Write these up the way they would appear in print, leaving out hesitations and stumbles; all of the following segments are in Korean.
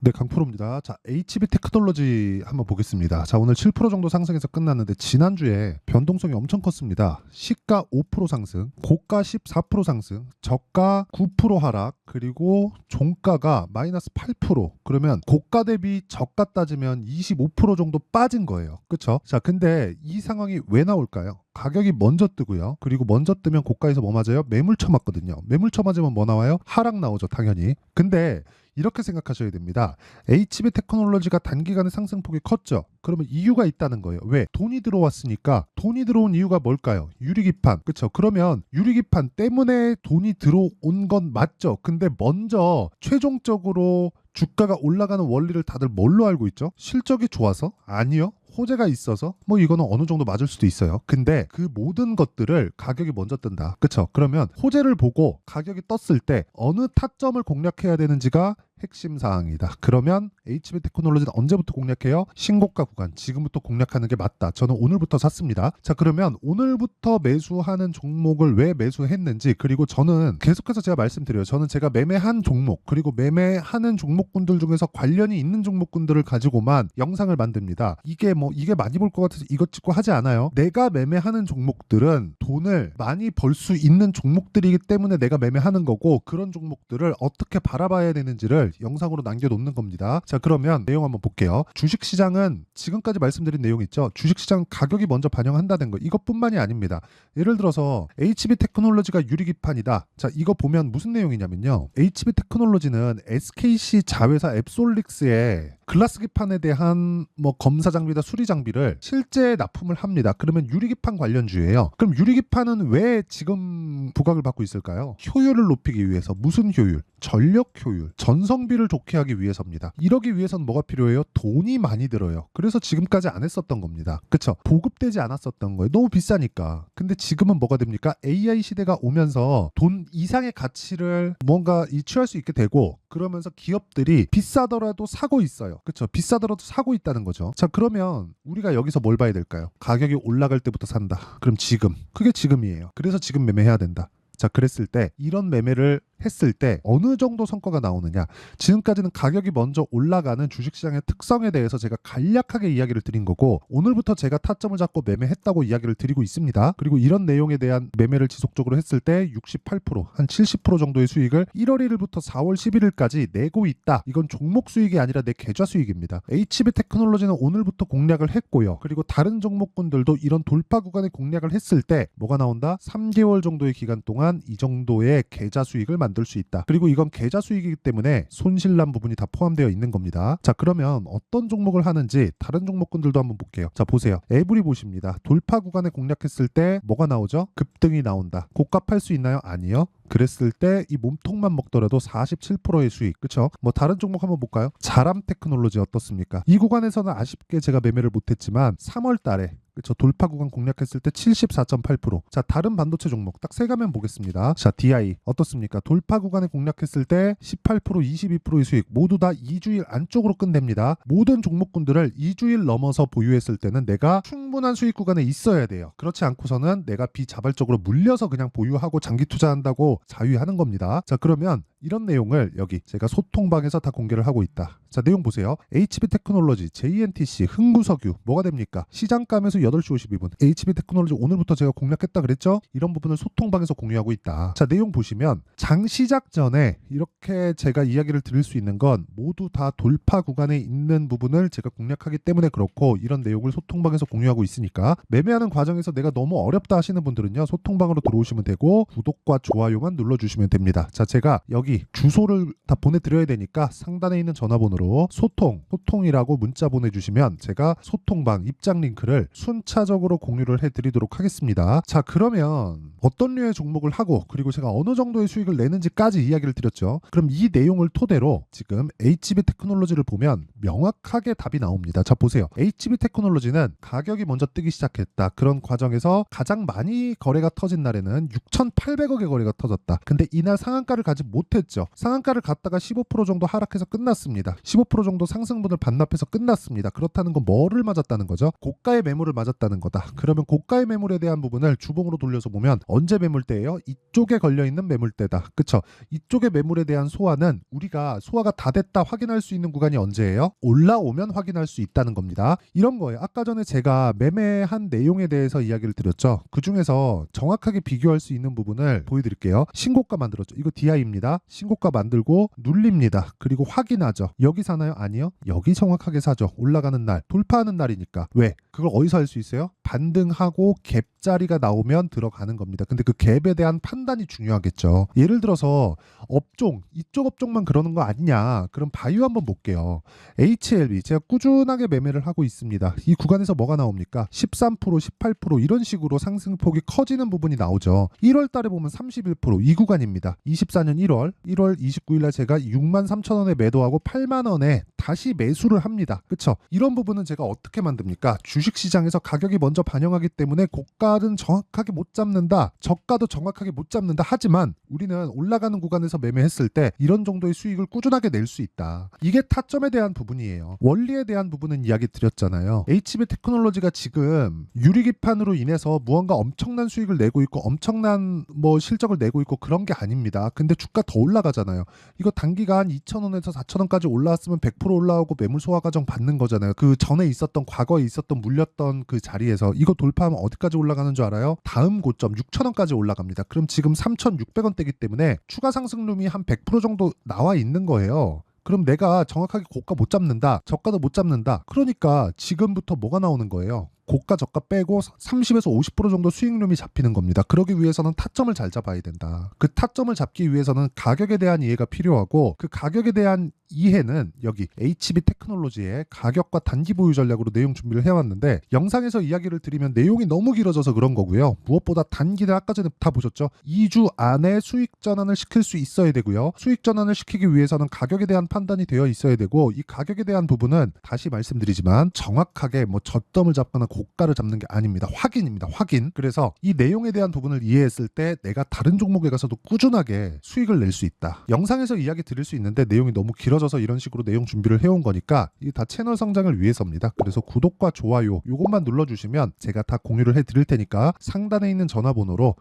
네, 강프로입니다. 자, HB 테크놀로지 한번 보겠습니다. 자, 오늘 7% 정도 상승해서 끝났는데 지난주에 변동성이 엄청 컸습니다. 시가 5% 상승, 고가 14% 상승, 저가 9% 하락, 그리고 종가가 마이너스 8%. 그러면 고가 대비 저가 따지면 25% 정도 빠진 거예요. 그쵸? 자, 근데 이 상황이 왜 나올까요? 가격이 먼저 뜨고요. 그리고 먼저 뜨면 고가에서 뭐 맞아요? 매물쳐 맞거든요. 매물쳐 맞으면 뭐 나와요? 하락 나오죠, 당연히. 근데 이렇게 생각하셔야 됩니다. HB 테크놀로지가 단기간에 상승폭이 컸죠. 그러면 이유가 있다는 거예요. 왜? 돈이 들어왔으니까. 돈이 들어온 이유가 뭘까요? 유리기판. 그쵸? 그러면 유리기판 때문에 돈이 들어온 건 맞죠. 근데 먼저 최종적으로 주가가 올라가는 원리를 다들 뭘로 알고 있죠? 실적이 좋아서? 아니요. 호재가 있어서 뭐 이거는 어느 정도 맞을 수도 있어요. 근데 그 모든 것들을 가격이 먼저 뜬다. 그쵸? 그러면 호재를 보고 가격이 떴을 때 어느 타점을 공략해야 되는지가 핵심 사항이다. 그러면 HB 테크놀로지는 언제부터 공략해요? 신고가 구간. 지금부터 공략하는 게 맞다. 저는 오늘부터 샀습니다. 자, 그러면 오늘부터 매수하는 종목을 왜 매수했는지, 그리고 저는 계속해서 제가 말씀드려요. 저는 제가 매매한 종목, 그리고 매매하는 종목군들 중에서 관련이 있는 종목군들을 가지고만 영상을 만듭니다. 이게 많이 볼 것 같아서 이것 찍고 하지 않아요. 내가 매매하는 종목들은 돈을 많이 벌 수 있는 종목들이기 때문에 내가 매매하는 거고, 그런 종목들을 어떻게 바라봐야 되는지를 영상으로 남겨놓는 겁니다. 자, 그러면 내용 한번 볼게요. 주식시장은 지금까지 말씀드린 내용 있죠. 주식시장 가격이 먼저 반영한다는 거, 이것뿐만이 아닙니다. 예를 들어서 HB 테크놀로지가 유리기판이다. 자, 이거 보면 무슨 내용이냐면요. HB 테크놀로지는 SKC 자회사 앱솔릭스의 글라스 기판에 대한 검사 장비나 수리 장비를 실제 납품을 합니다. 그러면 유리기판 관련주예요. 그럼 유리기판은 왜 지금 부각을 받고 있을까요? 효율을 높이기 위해서. 무슨 효율? 전력 효율, 전성비를 좋게 하기 위해서입니다. 이러기 위해서는 뭐가 필요해요? 돈이 많이 들어요. 그래서 지금까지 안 했었던 겁니다. 그쵸? 보급되지 않았었던 거예요. 너무 비싸니까. 근데 지금은 뭐가 됩니까? AI 시대가 오면서 돈 이상의 가치를 뭔가 취할 수 있게 되고, 그러면서 기업들이 비싸더라도 사고 있어요. 그쵸? 비싸더라도 사고 있다는 거죠. 자, 그러면 우리가 여기서 뭘 봐야 될까요? 가격이 올라갈 때부터 산다. 그럼 지금. 그게 지금이에요. 그래서 지금 매매해야 된다. 자, 그랬을 때 이런 매매를 했을 때 어느 정도 성과가 나오느냐. 지금까지는 가격이 먼저 올라가는 주식시장의 특성에 대해서 제가 간략하게 이야기를 드린 거고, 오늘부터 제가 타점을 잡고 매매했다고 이야기를 드리고 있습니다. 그리고 이런 내용에 대한 매매를 지속적으로 했을 때 68%, 한 70% 정도의 수익을 1월 1일부터 4월 11일까지 내고 있다. 이건 종목 수익이 아니라 내 계좌 수익입니다. HB 테크놀로지는 오늘부터 공략을 했고요. 그리고 다른 종목군들도 이런 돌파 구간에 공략을 했을 때 뭐가 나온다? 3개월 정도의 기간 동안 이 정도의 계좌 수익을 만들 수 있다. 그리고 이건 계좌 수익이기 때문에 손실난 부분이 다 포함되어 있는 겁니다. 자, 그러면 어떤 종목을 하는지 다른 종목군들도 한번 볼게요. 자, 보세요. 에브리 보십니다. 돌파 구간에 공략했을 때 뭐가 나오죠? 급등이 나온다. 고가 팔 수 있나요? 아니요. 그랬을 때 이 몸통만 먹더라도 47%의 수익. 그쵸? 다른 종목 한번 볼까요? 자람 테크놀로지 어떻습니까? 이 구간에서는 아쉽게 제가 매매를 못했지만 3월 달에 그쵸? 돌파 구간 공략했을 때 74.8%. 자, 다른 반도체 종목 딱 세 가면 보겠습니다. 자, DI 어떻습니까? 돌파 구간에 공략했을 때 18%, 22%의 수익. 모두 다 2주일 안쪽으로 끝냅니다. 모든 종목군들을 2주일 넘어서 보유했을 때는 내가 충분한 수익 구간에 있어야 돼요. 그렇지 않고서는 내가 비자발적으로 물려서 그냥 보유하고 장기 투자한다고 자유하는 겁니다. 자, 그러면 이런 내용을 여기 제가 소통방에서 다 공개를 하고 있다. 자, 내용 보세요. HB 테크놀로지, JNTC, 흥구석유 뭐가 됩니까? 시장감에서 8시 52분. HB 테크놀로지 오늘부터 제가 공략했다 그랬죠? 이런 부분을 소통방에서 공유하고 있다. 자, 내용 보시면 장 시작 전에 이렇게 제가 이야기를 드릴 수 있는 건 모두 다 돌파 구간에 있는 부분을 제가 공략하기 때문에 그렇고, 이런 내용을 소통방에서 공유하고 있으니까 매매하는 과정에서 내가 너무 어렵다 하시는 분들은요, 소통방으로 들어오시면 되고 구독과 좋아요만 눌러주시면 됩니다. 자, 제가 여기 주소를 다 보내드려야 되니까 상단에 있는 전화번호로 소통이라고 문자 보내주시면 제가 소통방 입장 링크를 순차적으로 공유를 해드리도록 하겠습니다. 자, 그러면 어떤 류의 종목을 하고, 그리고 제가 어느 정도의 수익을 내는지까지 이야기를 드렸죠. 그럼 이 내용을 토대로 지금 HB 테크놀로지를 보면 명확하게 답이 나옵니다. 자, 보세요. HB 테크놀로지는 가격이 먼저 뜨기 시작했다. 그런 과정에서 가장 많이 거래가 터진 날에는 6,800억의 거래가 터졌다. 근데 이날 상한가를 가지 못했 못했죠. 상한가를 갔다가 15% 정도 하락해서 끝났습니다. 15% 정도 상승분을 반납해서 끝났습니다. 그렇다는 건 뭐를 맞았다는 거죠? 고가의 매물을 맞았다는 거다. 그러면 고가의 매물에 대한 부분을 주봉으로 돌려서 보면 언제 매물대예요? 이쪽에 걸려있는 매물대다. 그쵸? 이쪽의 매물에 대한 소화는 우리가 소화가 다 됐다 확인할 수 있는 구간이 언제예요? 올라오면 확인할 수 있다는 겁니다. 이런 거예요. 아까 전에 제가 매매한 내용에 대해서 이야기를 드렸죠. 그 중에서 정확하게 비교할 수 있는 부분을 보여드릴게요. 신고가 만들었죠. 이거 DI입니다. 신고가 만들고 눌립니다. 그리고 확인하죠. 여기 사나요? 아니요. 여기 정확하게 사죠. 올라가는 날, 돌파하는 날이니까. 왜? 그걸 어디서 할 수 있어요? 반등하고 갭자리가 나오면 들어가는 겁니다. 근데 그 갭에 대한 판단이 중요하겠죠. 예를 들어서 업종, 이쪽 업종만 그러는 거 아니냐. 그럼 바이오 한번 볼게요. HLB 제가 꾸준하게 매매를 하고 있습니다. 이 구간에서 뭐가 나옵니까? 13%, 18% 이런 식으로 상승폭이 커지는 부분이 나오죠. 1월 달에 보면 31%, 이 구간입니다. 24년 1월 29일 날 제가 63,000원에 매도하고 8만원에 다시 매수를 합니다. 그쵸? 이런 부분은 제가 어떻게 만듭니까? 주식시장에서 가격이 먼저 반영하기 때문에 고가는 정확하게 못 잡는다. 저가도 정확하게 못 잡는다. 하지만 우리는 올라가는 구간에서 매매했을 때 이런 정도의 수익을 꾸준하게 낼 수 있다. 이게 타점에 대한 부분이에요. 원리에 대한 부분은 이야기 드렸잖아요. HB 테크놀로지가 지금 유리기판으로 인해서 무언가 엄청난 수익을 내고 있고 엄청난 실적을 내고 있고 그런 게 아닙니다. 근데 주가 더 올라가잖아요. 이거 단기간 2,000원에서 4,000원까지 올라왔으면 100% 올라오고 매물 소화 과정 받는 거잖아요. 그 전에 있었던 과거에 있었던 물렸던 그 자리에서 이거 돌파하면 어디까지 올라가는 줄 알아요? 다음 고점 6,000원까지 올라갑니다. 그럼 지금 3,600원대이기 때문에 추가 상승룸이 한 100% 정도 나와 있는 거예요. 그럼 내가 정확하게 고가 못 잡는다, 저가도 못 잡는다. 그러니까 지금부터 뭐가 나오는 거예요? 고가 저가 빼고 30에서 50% 정도 수익률이 잡히는 겁니다. 그러기 위해서는 타점을 잘 잡아야 된다. 그 타점을 잡기 위해서는 가격에 대한 이해가 필요하고 그 가격에 대한 이해는 여기 HB 테크놀로지의 가격과 단기 보유 전략으로 내용 준비를 해왔는데 영상에서 이야기를 드리면 내용이 너무 길어져서 그런 거고요. 무엇보다 단기는 아까 전에 다 보셨죠? 2주 안에 수익 전환을 시킬 수 있어야 되고요. 수익 전환을 시키기 위해서는 가격에 대한 판단이 되어 있어야 되고 이 가격에 대한 부분은 다시 말씀드리지만 정확하게 저점을 잡거나 고가를 잡는 게 아닙니다. 확인입니다. 확인. 그래서 이 내용에 대한 부분을 이해했을 때 내가 다른 종목에 가서도 꾸준하게 수익을 낼 수 있다. 영상에서 이야기 드릴 수 있는데 내용이 너무 길어져서 이런 식으로 내용 준비를 해온 거니까 이게 다 채널 성장을 위해서입니다. 그래서 구독과 좋아요 요것만 눌러주시면 제가 다 공유를 해드릴 테니까 상단에 있는 전화번호로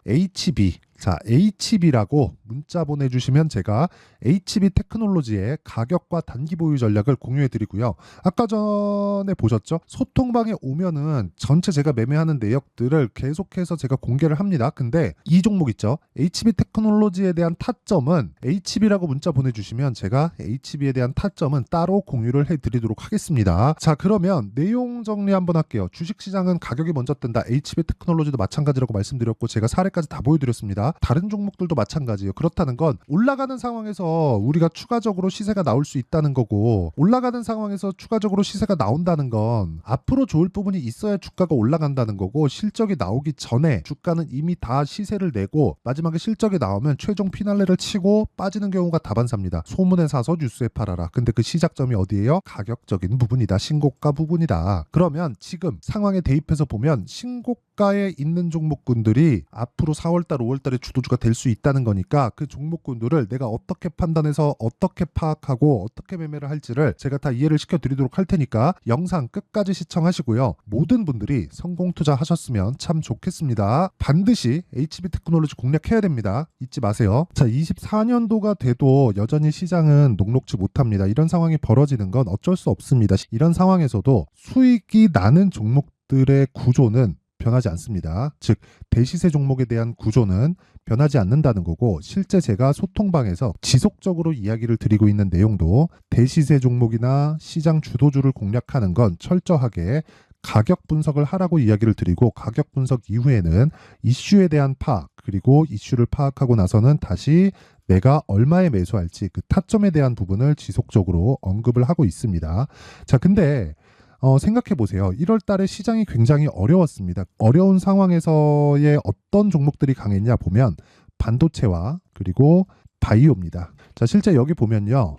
HB라고 문자 보내주시면 제가 HB 테크놀로지의 가격과 단기 보유 전략을 공유해드리고요. 아까 전에 보셨죠? 소통방에 오면은 전체 제가 매매하는 내역들을 계속해서 제가 공개를 합니다. 근데 이 종목 있죠? HB 테크놀로지에 대한 타점은 HB라고 문자 보내주시면 제가 HB에 대한 타점은 따로 공유를 해드리도록 하겠습니다. 자, 그러면 내용 정리 한번 할게요. 주식시장은 가격이 먼저 뜬다. HB 테크놀로지도 마찬가지라고 말씀드렸고 제가 사례까지 다 보여드렸습니다. 다른 종목들도 마찬가지예요. 그렇다는 건 올라가는 상황에서 우리가 추가적으로 시세가 나올 수 있다는 거고 올라가는 상황에서 추가적으로 시세가 나온다는 건 앞으로 좋을 부분이 있어야 주가가 올라간다는 거고 실적이 나오기 전에 주가는 이미 다 시세를 내고 마지막에 실적이 나오면 최종 피날레를 치고 빠지는 경우가 다반사입니다. 소문에 사서 뉴스에 팔아라. 근데 그 시작점이 어디예요? 가격적인 부분이다. 신고가 부분이다. 그러면 지금 상황에 대입해서 보면 신고가에 있는 종목군들이 앞으로 4월달, 5월달에 주도주가 될 수 있다는 거니까 그 종목군들을 내가 어떻게 판단해서 어떻게 파악하고 어떻게 매매를 할지를 제가 다 이해를 시켜드리도록 할 테니까 영상 끝까지 시청하시고요. 모든 분들이 성공 투자하셨으면 참 좋겠습니다. 반드시 HB 테크놀로지 공략해야 됩니다. 잊지 마세요. 자, 24년도가 돼도 여전히 시장은 녹록지 못합니다. 이런 상황이 벌어지는 건 어쩔 수 없습니다. 이런 상황에서도 수익이 나는 종목들의 구조는 변하지 않습니다. 즉 대시세 종목에 대한 구조는 변하지 않는다는 거고 실제 제가 소통방에서 지속적으로 이야기를 드리고 있는 내용도 대시세 종목이나 시장 주도주를 공략하는 건 철저하게 가격 분석을 하라고 이야기를 드리고 가격 분석 이후에는 이슈에 대한 파악 그리고 이슈를 파악하고 나서는 다시 내가 얼마에 매수할지 그 타점에 대한 부분을 지속적으로 언급을 하고 있습니다. 자, 근데 생각해 보세요. 1월 달에 시장이 굉장히 어려웠습니다. 어려운 상황에서의 어떤 종목들이 강했냐 보면 반도체와 그리고 바이오입니다. 자, 실제 여기 보면요.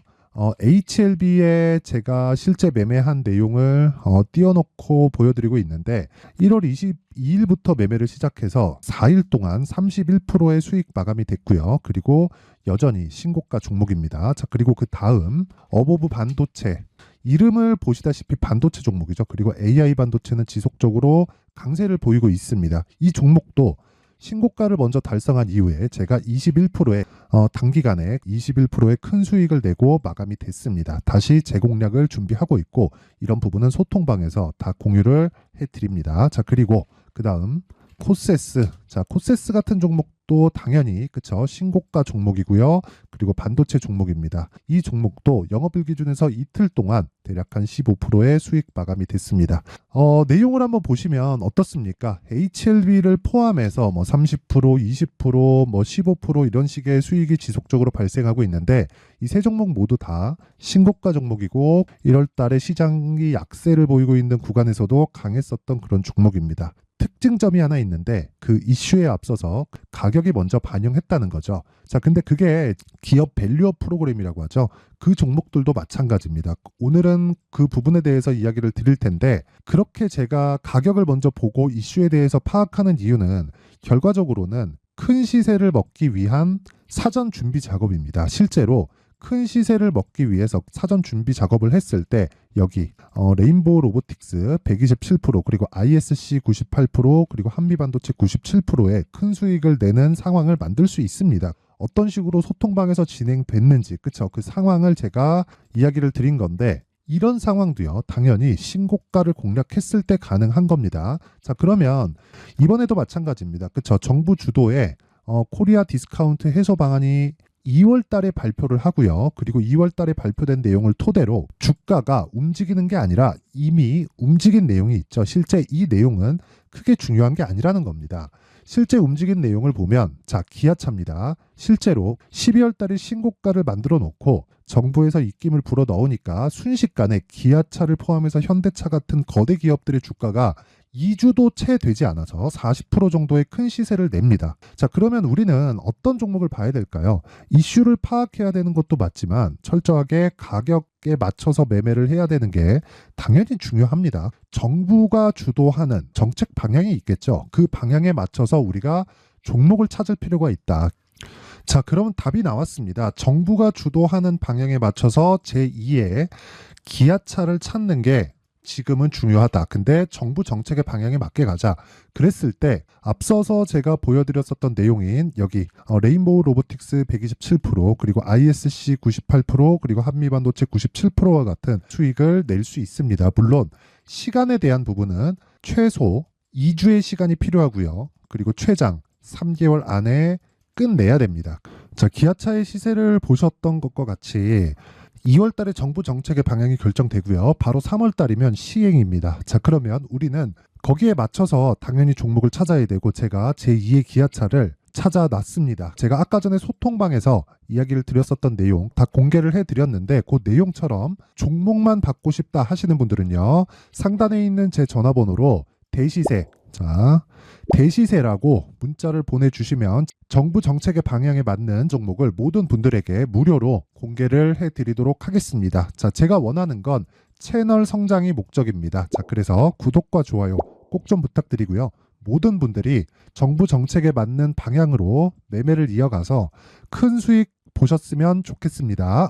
HLB에 제가 실제 매매한 내용을 띄워놓고 보여드리고 있는데 1월 22일부터 매매를 시작해서 4일 동안 31%의 수익 마감이 됐고요. 그리고 여전히 신고가 종목입니다. 자, 그리고 그 다음 어보브 반도체, 이름을 보시다시피 반도체 종목이죠. 그리고 AI 반도체는 지속적으로 강세를 보이고 있습니다. 이 종목도 신고가를 먼저 달성한 이후에 제가 21%의 단기간에 21%의 큰 수익을 내고 마감이 됐습니다. 다시 재공략을 준비하고 있고 이런 부분은 소통방에서 다 공유를 해드립니다. 자, 그리고 그 다음 코세스. 자, 코세스 같은 종목도 당연히 그쵸, 신고가 종목이고요. 그리고 반도체 종목입니다. 이 종목도 영업일 기준에서 이틀 동안 대략 한 15%의 수익 마감이 됐습니다. 내용을 한번 보시면 어떻습니까? HLB를 포함해서 뭐 30%, 20%, 뭐 15% 이런 식의 수익이 지속적으로 발생하고 있는데 이 세 종목 모두 다 신고가 종목이고 1월 달에 시장이 약세를 보이고 있는 구간에서도 강했었던 그런 종목입니다. 특징점이 하나 있는데 그 이슈에 앞서서 가격이 먼저 반영했다는 거죠. 자, 근데 그게 기업 밸류업 프로그램이라고 하죠. 그 종목들도 마찬가지입니다. 오늘은 그 부분에 대해서 이야기를 드릴 텐데 그렇게 제가 가격을 먼저 보고 이슈에 대해서 파악하는 이유는 결과적으로는 큰 시세를 먹기 위한 사전 준비 작업입니다. 실제로 큰 시세를 먹기 위해서 사전 준비 작업을 했을 때 여기 레인보우 로보틱스 127% 그리고 ISC 98% 그리고 한미반도체 97%의 큰 수익을 내는 상황을 만들 수 있습니다. 어떤 식으로 소통방에서 진행됐는지 그쵸, 그 상황을 제가 이야기를 드린 건데 이런 상황도요 당연히 신고가를 공략했을 때 가능한 겁니다. 자, 그러면 이번에도 마찬가지입니다. 그쵸, 정부 주도의 코리아 디스카운트 해소 방안이 2월 달에 발표를 하고요. 그리고 2월 달에 발표된 내용을 토대로 주가가 움직이는 게 아니라 이미 움직인 내용이 있죠. 실제 이 내용은 크게 중요한 게 아니라는 겁니다. 실제 움직인 내용을 보면 자, 기아차입니다. 실제로 12월 달에 신고가를 만들어 놓고 정부에서 입김을 불어 넣으니까 순식간에 기아차를 포함해서 현대차 같은 거대 기업들의 주가가 2주도 채 되지 않아서 40% 정도의 큰 시세를 냅니다. 자, 그러면 우리는 어떤 종목을 봐야 될까요? 이슈를 파악해야 되는 것도 맞지만 철저하게 가격에 맞춰서 매매를 해야 되는 게 당연히 중요합니다. 정부가 주도하는 정책 방향이 있겠죠. 그 방향에 맞춰서 우리가 종목을 찾을 필요가 있다. 자, 그럼 답이 나왔습니다. 정부가 주도하는 방향에 맞춰서 제2의 기아차를 찾는 게 지금은 중요하다. 근데 정부 정책의 방향에 맞게 가자. 그랬을 때 앞서서 제가 보여드렸었던 내용인 여기 레인보우 로보틱스 127% 그리고 ISC 98% 그리고 한미반도체 97%와 같은 수익을 낼 수 있습니다. 물론 시간에 대한 부분은 최소 2주의 시간이 필요하고요. 그리고 최장 3개월 안에 끝내야 됩니다. 자, 기아차의 시세를 보셨던 것과 같이 2월 달에 정부 정책의 방향이 결정되고요. 바로 3월 달이면 시행입니다. 자, 그러면 우리는 거기에 맞춰서 당연히 종목을 찾아야 되고 제가 제2의 기아차를 찾아놨습니다. 제가 아까 전에 소통방에서 이야기를 드렸었던 내용 다 공개를 해드렸는데 그 내용처럼 종목만 받고 싶다 하시는 분들은요. 상단에 있는 제 전화번호로 대시세, 자, 대시세라고 문자를 보내주시면 정부 정책의 방향에 맞는 종목을 모든 분들에게 무료로 공개를 해드리도록 하겠습니다. 자, 제가 원하는 건 채널 성장이 목적입니다. 자, 그래서 구독과 좋아요 꼭 좀 부탁드리고요. 모든 분들이 정부 정책에 맞는 방향으로 매매를 이어가서 큰 수익 보셨으면 좋겠습니다.